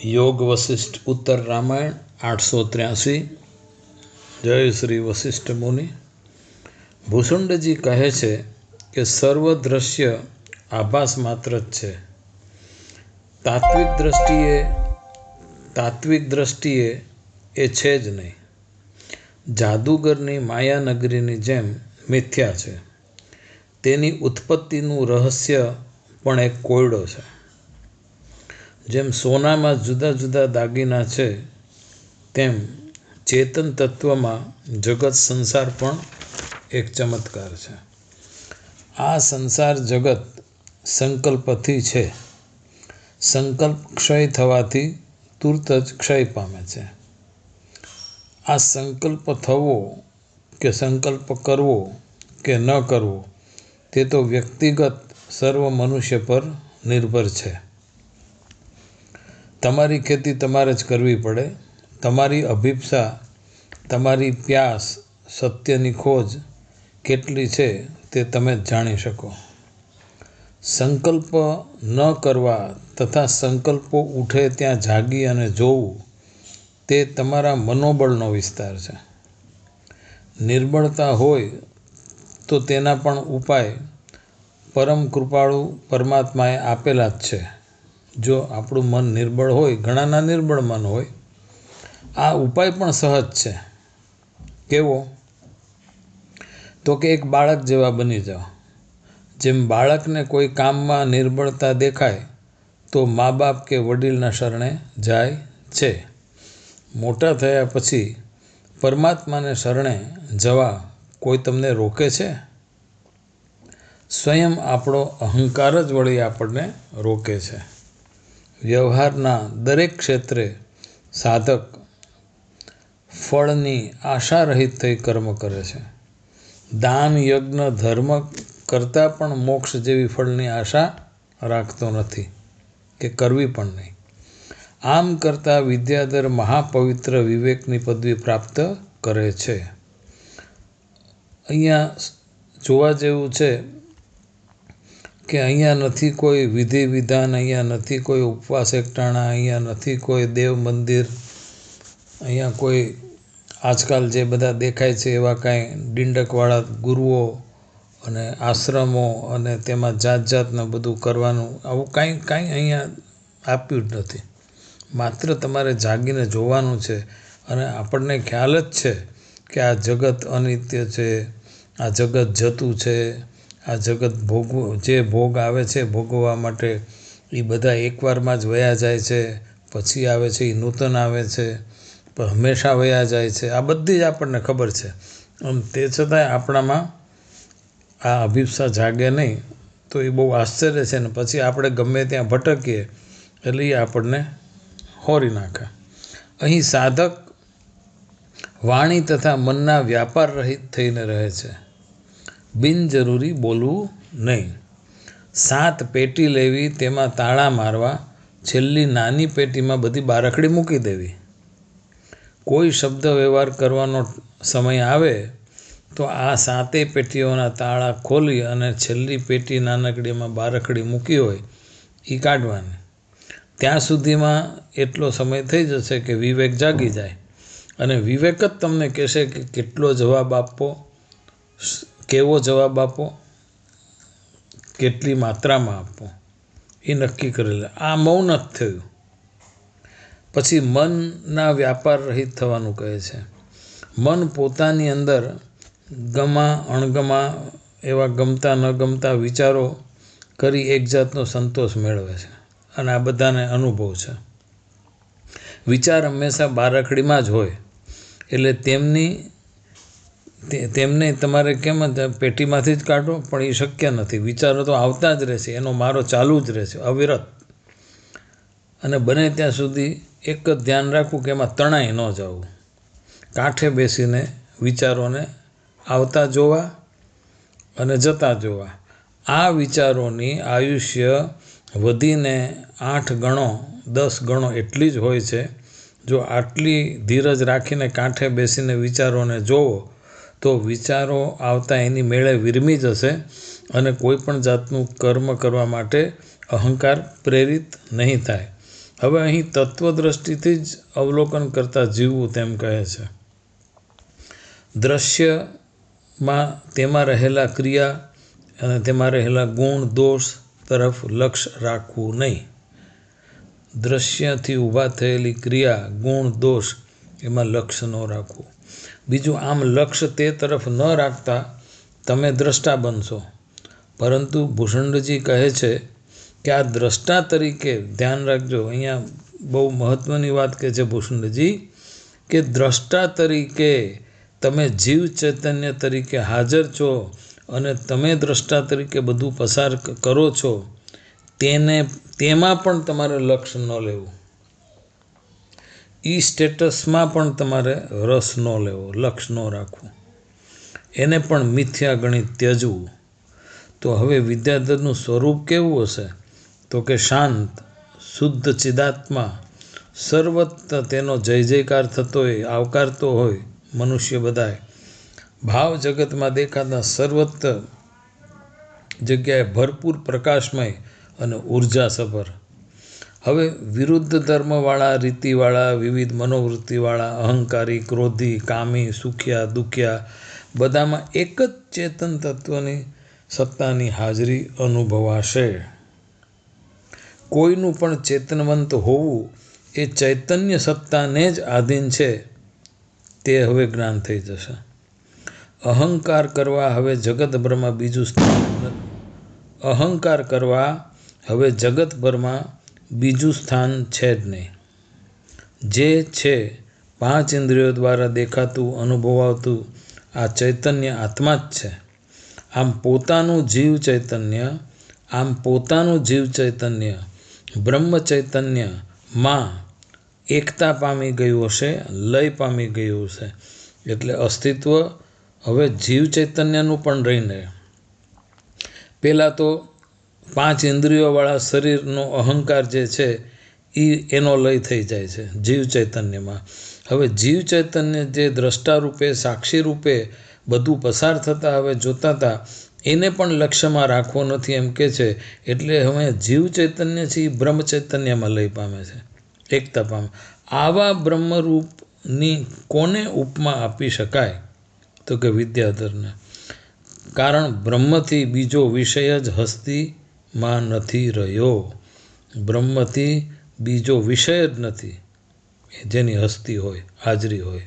योग वशिष्ठ उत्तर रामायण 883। जय श्री वशिष्ठ मुनि। ભૂસુંડજી કહે છે કે સર્વ દ્રશ્ય આભાસ માત્ર જ છે। તાત્વિક દ્રષ્ટિએ એ છે જ નહીં। જાદુગરની માયાનગરીની જેમ મિથ્યા છે। તેની ઉત્પત્તિનું રહસ્ય પણ એક કોયડો છે। જેમ સોનામાં જુદા જુદા દાગીના છે તેમ ચેતન તત્વમાં જગત સંસાર પણ એક ચમત્કાર છે। આ સંસાર જગત સંકલ્પથી છે। સંકલ્પ ક્ષય થવાથી તુરત જ ક્ષય પામે છે। આ સંકલ્પ થવો કે સંકલ્પ કરવો કે ન કરવો તે તો વ્યક્તિગત સર્વ મનુષ્ય પર નિર્ભર છે। તમારી ખેતી તમારે જ કરવી પડે। તમારી અભિપ્સા, તમારી પ્યાસ, સત્યની ખોજ કેટલી છે તે તમે જ જાણી શકો। સંકલ્પ ન કરવા તથા સંકલ્પો ઉઠે ત્યાં જાગી અને જોવું તે તમારા મનોબળનો વિસ્તાર છે। નિર્બળતા હોય તો તેના પણ ઉપાય પરમ કૃપાળુ પરમાત્માએ આપેલા જ છે। જો આપણું મન નિર્બળ હોય, ઘણાના નિર્બળ મન હોય, આ ઉપાય પણ સહજ છે। કેવો? તો કે એક બાળક જેવા બની જાઓ। જેમ બાળકને કોઈ કામમાં નિર્બળતા દેખાય તો મા બાપ કે વડીલના શરણે જાય છે। મોટા થયા પછી પરમાત્માને શરણે જવા કોઈ તમને રોકે છે? સ્વયં આપણો અહંકાર જ વળી આપણને રોકે છે। વ્યવહારના દરેક ક્ષેત્રે સાધક ફળની આશા રહિત થઈ કર્મ કરે છે। દાન, યજ્ઞ, ધર્મ કરતાં પણ મોક્ષ જેવી ફળની આશા રાખતો નથી કે કરવી પણ નહીં। આમ કરતાં વિદ્યાધર મહાપવિત્ર વિવેકની પદવી પ્રાપ્ત કરે છે। અહીંયા જોવા જેવું છે કે અહીંયા નથી કોઈ વિધિ વિધાન, અહીંયા નથી કોઈ ઉપવાસ એકટાણા, અહીંયા નથી કોઈ દેવ મંદિર, અહીંયા કોઈ આજકાલ જે બધા દેખાય છે એવા કાંઈ ડીંડકવાળા ગુરુઓ અને આશ્રમો અને તેમાં જાત જાતનું બધું કરવાનું આવું કાંઈ અહીંયા આપ્યું જ નથી। માત્ર તમારે જાગીને જોવાનું છે અને આપણને ખ્યાલ જ છે કે આ જગત અનિત્ય છે, આ જગત જતું છે, આ જગત જે ભોગ આવે છે ભોગવવા માટે એ બધા એકવારમાં જ વયા જાય છે, પછી આવે છે એ નૂતન આવે છે, પણ હંમેશા વયા જાય છે। આ બધી જ આપણને ખબર છે। તે છતાંય આપણામાં આ અભિપ્સા જાગે નહીં તો એ બહુ આશ્ચર્ય છે ને પછી આપણે ગમે ત્યાં ભટકીએ એટલે એ આપણને હોરી નાખે। અહીં સાધક વાણી તથા મનના વ્યાપાર રહિત થઈને રહે છે। બિનજરૂરી બોલવું નહીં। 7 પેટી લેવી, તેમાં તાળા મારવા, છેલ્લી નાની પેટીમાં બધી બારખડી મૂકી દેવી। કોઈ શબ્દ વ્યવહાર કરવાનો સમય આવે તો આ 7 પેટીઓના તાળા ખોલી અને છેલ્લી પેટી નાનકડીમાં બારખડી મૂકી હોય એ કાઢવાની। ત્યાં સુધીમાં એટલો સમય થઈ જશે કે વિવેક જાગી જાય અને વિવેક જ તમને કહેશે કે કેટલો જવાબ આપવો, કેવો જવાબ આપવો, કેટલી માત્રામાં આપવો એ નક્કી કરી લે। આ મૌન જ થયું। પછી મનના વ્યાપાર રહિત થવાનું કહે છે। મન પોતાની અંદર ગમા અણગમા એવા ગમતા ન ગમતા વિચારો કરી એક જાતનો સંતોષ મેળવે છે અને આ બધાને અનુભવ છે। વિચાર હંમેશા બારખડીમાં જ હોય એટલે તેમને તમારે કેમ પેટીમાંથી જ કાઢો, પણ એ શક્ય નથી। વિચારો તો આવતા જ રહેશે, એનો મારો ચાલુ જ રહેશે અવિરત। અને બને ત્યાં સુધી એક જ ધ્યાન રાખવું કે એમાં તણાઈ ન જવું। કાંઠે બેસીને વિચારોને આવતા જોવા અને જતા જોવા। આ વિચારોની આયુષ્ય વધીને 8 ગણો 10 ગણો એટલી જ હોય છે। જો આટલી ધીરજ રાખીને કાંઠે બેસીને વિચારોને જોવો તો વિચારો આવતા એની મેળે વિરમી જશે અને કોઈ પણ જાતનું કર્મ કરવા માટે અહંકાર પ્રેરિત નહીં થાય। હવે અહીં તત્વદ્રષ્ટિથી જ અવલોકન કરતાં જીવવું તેમ કહે છે. દ્રશ્યમાં તેમાં રહેલા ક્રિયા અને તેમાં રહેલા ગુણ દોષ તરફ લક્ષ્ય રાખવું નહીં. દ્રશ્યથી ઊભા થયેલી ક્રિયા ગુણ દોષ એમાં લક્ષ્ય ન રાખવું. બીજું, આમ લક્ષ્ય તે તરફ ન રાખતા તમે દ્રષ્ટા બનશો. પરંતુ ભૂષણજી કહે છે કે આ દ્રષ્ટા તરીકે ધ્યાન રાખજો. અહીંયા બહુ મહત્વની વાત કહે છે ભૂષણજી કે દ્રષ્ટા તરીકે તમે જીવ ચૈતન્ય તરીકે હાજર છો અને તમે દ્રષ્ટા તરીકે બધું પસાર કરો છો. તેમાં પણ તમારે લક્ષ્ય ન લેવું. સ્ટેટસમાં પણ તમારે રસ ન લેવો, લક્ષ્ય ન રાખવું. એને પણ મિથ્યા ગણિત ત્યજવું. તો હવે વિદ્યાધરનું સ્વરૂપ કેવું હશે? તો કે શાંત, શુદ્ધ ચિદાત્મા, સર્વત્ર તેનો જય જયકાર થતો હોય, આવકારતો હોય મનુષ્ય બધાય. ભાવ જગતમાં દેખાતા સર્વત્ર જગ્યાએ ભરપૂર પ્રકાશમય અને ઉર્જાસભર. હવે વિરુદ્ધ ધર્મવાળા, રીતિવાળા, વિવિધ મનોવૃત્તિવાળા, અહંકારી, ક્રોધી, કામી, સુખ્યા, દુખ્યા બધામાં એક જ ચેતન તત્વની સત્તાની હાજરી અનુભવાશે. કોઈનું પણ ચેતનવંત હોવું એ ચૈતન્ય સત્તાને જ આધીન છે તે હવે જ્ઞાન થઈ જશે. અહંકાર કરવા હવે જગતભરમાં બીજું સ્થાન અહંકાર કરવા હવે જગતભરમાં બીજું સ્થાન છે જ નહીં. જે છે 5 ઇન્દ્રિયો દ્વારા દેખાતું અનુભવાતું આ ચૈતન્ય આત્મા જ છે. આમ પોતાનું જીવ ચૈતન્ય બ્રહ્મ ચૈતન્યમાં એકતા પામી ગયું હશે, લય પામી ગયું હશે. એટલે અસ્તિત્વ હવે જીવ ચૈતન્યનું પણ રહીને. પહેલાં તો 5 ઇન્દ્રિયોવાળા શરીરનો અહંકાર જે છે એનો લય થઈ જાય છે જીવ ચૈતન્યમાં. હવે જીવ ચૈતન્ય જે દ્રષ્ટા રૂપે, સાક્ષી રૂપે બધું પસાર થતાં હવે જોતા હતા એને પણ લક્ષ્યમાં રાખવો નથી એમ કે છે. એટલે હવે જીવ ચૈતન્ય છે એ બ્રહ્મ ચૈતન્યમાં લય પામે છે, એકતા પામે. આવા બ્રહ્મરૂપની કોને ઉપમા આપી શકાય? તો કે વિદ્યાધરને. કારણ બ્રહ્મથી બીજો વિષય જ હસ્તીમાં નથી રહ્યો. બ્રહ્મથી બીજો વિષય જ નથી જેની હસ્તી હોય, હાજરી હોય.